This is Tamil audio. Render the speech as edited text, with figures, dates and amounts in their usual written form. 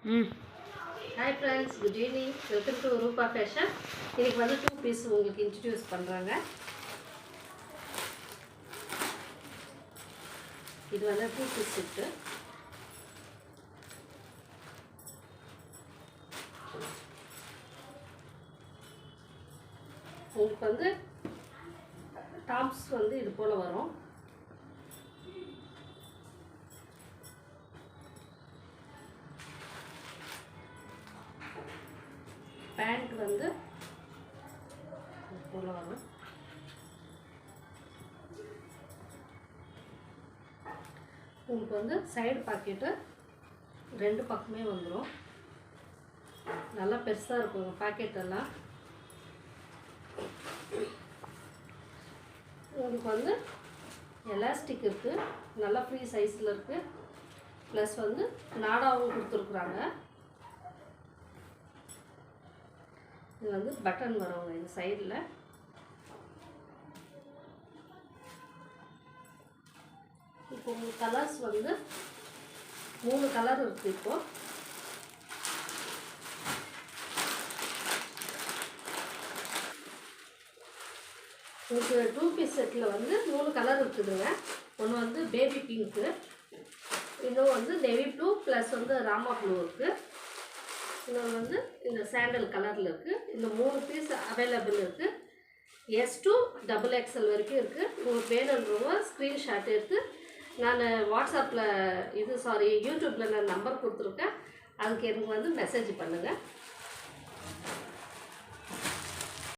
Hi friends, good evening. Welcome to Rupa Fashion. இன்னைக்கு வந்து 2 பீஸ் உங்களுக்கு இன்ட்ரோ듀ce பண்றாங்க. இது வந்து 2 பீஸ் செட். உங்களுக்கு வந்து டாப்ஸ் வந்து இது போல வரும். பேண்ட் வந்து போல வரும். உங்களுக்கு வந்து சைடு பாக்கெட்டு ரெண்டு பக்கமே வந்துடும். நல்லா பெருசாக இருக்கும் பாக்கெட் எல்லாம். உங்களுக்கு வந்து எலாஸ்டிக் இருக்குது, நல்லா ஃப்ரீ சைஸில் இருக்குது. ப்ளஸ் வந்து நாடாவும் கொடுத்துருக்குறாங்க. இது வந்து பட்டன் வருங்க இந்த சைடில். இப்போ உங்களுக்கு கலர்ஸ் வந்து 3 கலர் இருக்குது. இப்போ உங்களுக்கு 2 பீஸ் செட்டில் வந்து 3 கலர் இருக்குதுங்க. ஒன்று வந்து பேபி பிங்க்கு, இன்னும் வந்து நேவி ப்ளூ ப்ளஸ் வந்து ராமா ப்ளூ இருக்குது. இன்னொன்று வந்து இந்த சாண்டல் கலரில் இருக்குது. இந்த 3 பீஸ் அவைலபிள் இருக்குது. S to XXL வரைக்கும் இருக்குது. உங்களுக்கு வேணுன்றவங்க ஸ்க்ரீன்ஷாட் எடுத்து நான் வாட்ஸ்அப்பில் யூடியூப்பில் நான் நம்பர் கொடுத்துருக்கேன். அதுக்கு எனக்கு வந்து மெசேஜ் பண்ணுங்கள்.